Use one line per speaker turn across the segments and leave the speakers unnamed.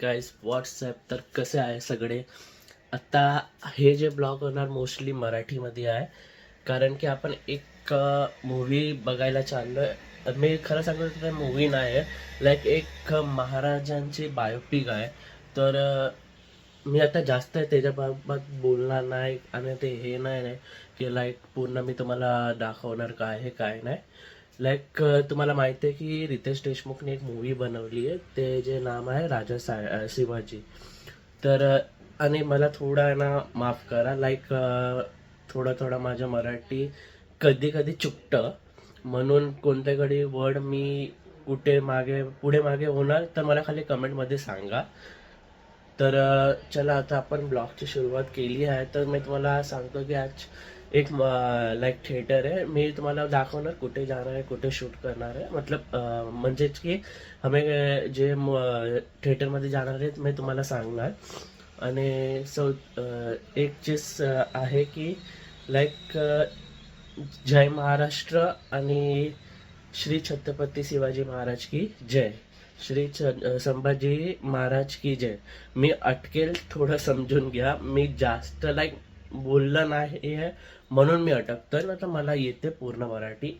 Guys WhatsApp. तर कसे आहे सगळे. आता हे जे ब्लॉग होणार मोस्टली मराठीमध्ये आहे, कारण की आपण एक मूवी बघायला चाललो आहे. मी खरं सांगतो तर मूवी नाही आहे, लाईक एक महाराजांची बायोपिक आहे. तर मी आता जास्त त्याच्याबाबत बोलणार नाही आणि ते हे नाही की लाईक पूर्ण मी तुम्हाला दाखवणार काय हे काय नाही. लाईक तुम्हाला माहिती आहे की रितेश देशमुखने एक मूवी बनवली आहे, ते जे नाम आहे राजा शिवाजी. तर आणि मला थोडा ना माफ करा, लाईक थोडा माझं मराठी कधी कधी चुकतं, म्हणून कोणत्याकडे वर्ड मी पुढे मागे होणार तर मला खाली कमेंटमध्ये सांगा. तर चला आता आपण ब्लॉगची सुरुवात केली आहे. तर मी तुम्हाला सांगतो की आज एक लाईक थिएटर आहे. मी तुम्हाला दाखवणार कुठे जाणार आहे, कुठे शूट करणार आहे, मतलब म्हणजेच की आम्ही जे थिएटरमध्ये जाणार आहे मी तुम्हाला सांगणार. आणि एक चीज आहे की लाईक जय महाराष्ट्र आणि श्री छत्रपती शिवाजी महाराज की जय, संभाजी महाराज की जय. मी अटकेल थोडं समजून घ्या, मी जास्त लाईक बोललं नाही आहे म्हणून मी अटकतोय, ना तर मला येते पूर्ण मराठी.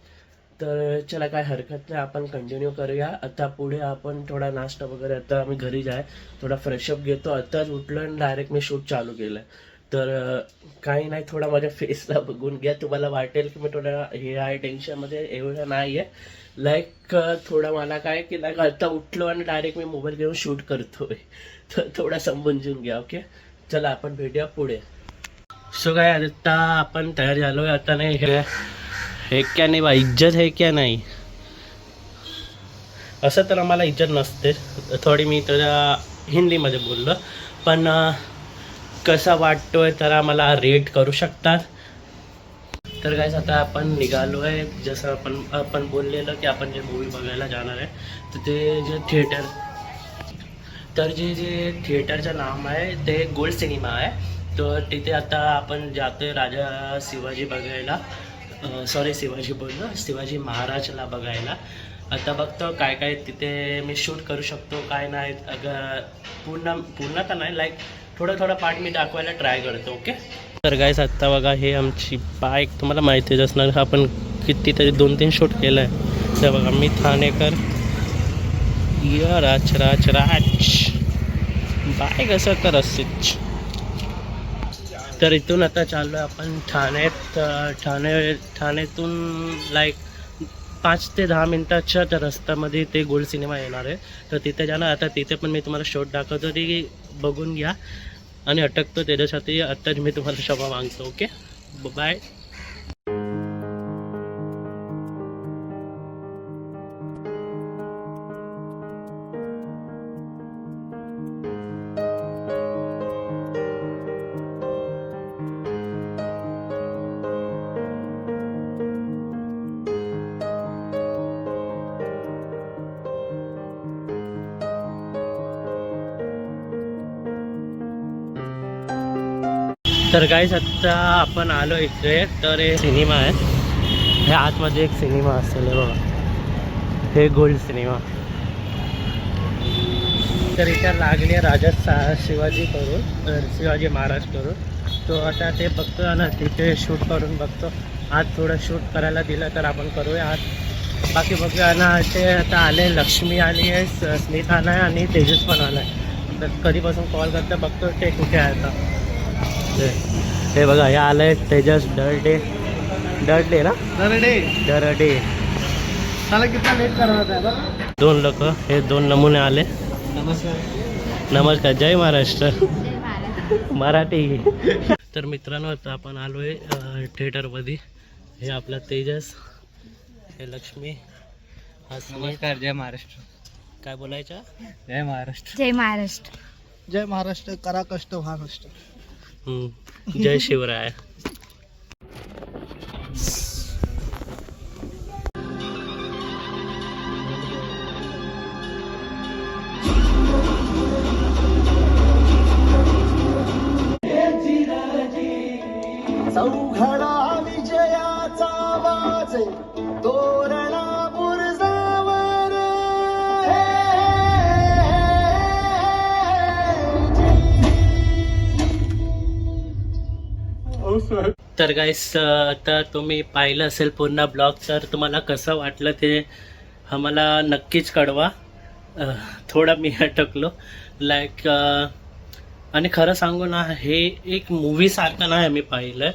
तर चला काय हरकत नाही, आपण कंटिन्यू करूया. आता पुढे आपण थोडा नाश्ता वगैरे, आता आम्ही घरी जाय थोडा फ्रेशअप घेतो. आताच उठलो आणि डायरेक्ट मी शूट चालू केलं. तर काही नाही, थोडा माझ्या फेसला बघून घ्या, तुम्हाला वाटेल की मी थोडा हे आहे टेन्शनमध्ये, एवढं नाही आहे. लाईक थोडं मला काय की लाईक आता उठलो आणि डायरेक्ट मी मोबाईल घेऊन शूट करतोय, तर थोडा समजून घ्या. ओके चला आपण भेटूया पुढे. सो काय आता आपण तयार झालो आहे. आता नाही हे क्या नाही बा, इज्जत है क्या नाही, असं तर आम्हाला इज्जत नसते. थोडी मी त्याला हिंदीमध्ये बोललो, पण कसा वाटतोय तर आम्हाला रेट करू शकतात. तर गाईज आता आपण निघालो आहे, जसं आपण बोललेलं की आपण जे मूवी बघायला जाणार आहे, तर ते जे थिएटर, तर जे थिएटरचं नाव आहे ते गोल्ड सिनेमा आहे. तर तिथे आता आपण जातोय राजा शिवाजी बघायला, सॉरी शिवाजी बोललो, शिवाजी महाराजला बघायला. आता बघतो काय काय तिथे मी शूट करू शकतो काय नाही. अगर पूर्ण तर नाही, लाईक थोडा पार्ट मी दाखवायला ट्राय करतो. ओके तर गाईस आता बघा हे आमची बाईक, तुम्हाला माहितीच असणार आपण कितीतरी 2-3 शूट केलं आहे. तर बघा मी ठाणेकर या राज बाईक असं तर असतेच. तर इथून आता चाललो आहे आपण ठाण्यातून लाईक 5 ते 10 मिनटाच्या त्या रस्त्यामध्ये ते गोल्ड सिनेमा येणार आहे. तर तिथे जाणार. आता तिथे पण मी तुम्हाला शॉट दाखवतो, ती बघून घ्या. आणि अटकतो त्याच्यासाठी आत्ताच मी तुम्हाला क्षमा मागतो. Okay bye. तर गाईज आता आपण आलो इथे. तर हे सिनेमा आहे, हे आतमध्ये एक सिनेमा असेल बघा, हे गोल्ड सिनेमा. तर इथे लागली राजा शिवाजी महाराज करून. तो आता ते बघतो आणि तिथे शूट करून बघतो. आज थोडं शूट करायला दिलं तर आपण करूया आज, बाकी बघूया ना. ते आता आले, लक्ष्मी आली आहे, स्मिता नाही आणि तेजस पण आला आहे. तर कधीपासून कॉल करता बघतो ते कुठे आहे आता. हे बघा हे आलंय तेजस डरडे ना, डरडे. कितना लेट कर रहा था. 2 लोक, हे 2 नमुने आले. नमस्कार. जय महाराष्ट्र मराठी. तर मित्रांनो आता आपण आलोय थिएटरमध्ये. हे आपला तेजस, हे लक्ष्मी, हा नमस्कार. जय महाराष्ट्र. काय बोलायचं. जय महाराष्ट्र.
जय महाराष्ट्र.
जय महाराष्ट्र. करा कष्ट महाराष्ट्र.
जय शिवराय.
चौघडा विजयाचा आवाज तोरणा बुरजावर.
तर गाईस आता तुम्ही पाहिलं असेल पूर्ण ब्लॉग, तर तुम्हाला कसं वाटलं ते आम्हाला नक्कीच कळवा. थोडा मी अटकलो लाईक, आणि खरं सांगू ना, हे एक मूवीसारखं नाही आम्ही पाहिलं.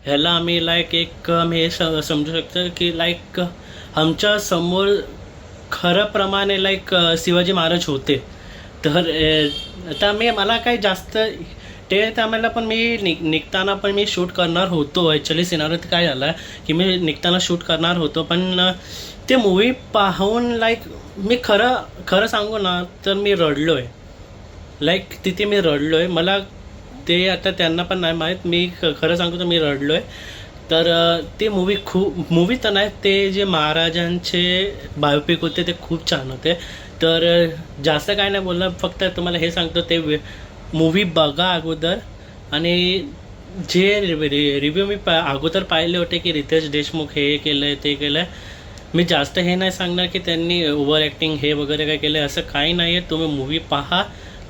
ह्याला आम्ही लाईक एक मी हे समजू शकतो की लाईक आमच्या समोर खरं प्रमाणे लाईक शिवाजी महाराज होते. तर आता मला काही जास्त ते त्यामुळे पण मी निघताना पण मी शूट करणार होतो. ॲक्च्युली सिनारीत काय झालं की मी निघताना शूट करणार होतो, पण ते मूवी पाहून लाईक मी खरं सांगू ना, तर मी रडलो आहे. लाईक तिथे मी रडलो आहे. मला ते आता त्यांना पण नाही माहीत, मी खरं सांगू तर मी रडलो आहे. तर ते मूवी तर नाही, ते जे महाराजांचे बायोपिक होते ते खूप छान होते. तर जास्त काय नाही बोलणार, फक्त तुम्हाला हे सांगतो ते मूवी बघा अगोदर. आणि जे रिव्ह्यू मी अगोदर पाहिले होते की रितेश देशमुख हे केलं आहे ते केलं आहे, मी जास्त हे नाही सांगणार की त्यांनी ओव्हर ॲक्टिंग हे वगैरे काय केलं आहे, असं काही नाही आहे. तुम्ही मूवी पहा,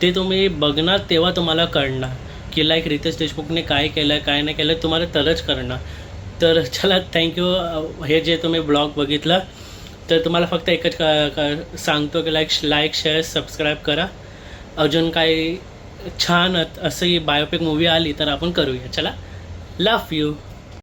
ते तुम्ही बघणार तेव्हा तुम्हाला कळणार की लाईक रितेश देशमुखने काय केलं आहे काय नाही केलं आहे, तुम्हाला तरच करणार. तर चला, थँक्यू. हे जे तुम्ही ब्लॉग बघितलं, तर तुम्हाला फक्त एकच सांगतो की लाईक शेअर सबस्क्राईब करा. अजून काही छान अशी बायोपिक मूवी आली तर आपण करूया. चला, लव यू.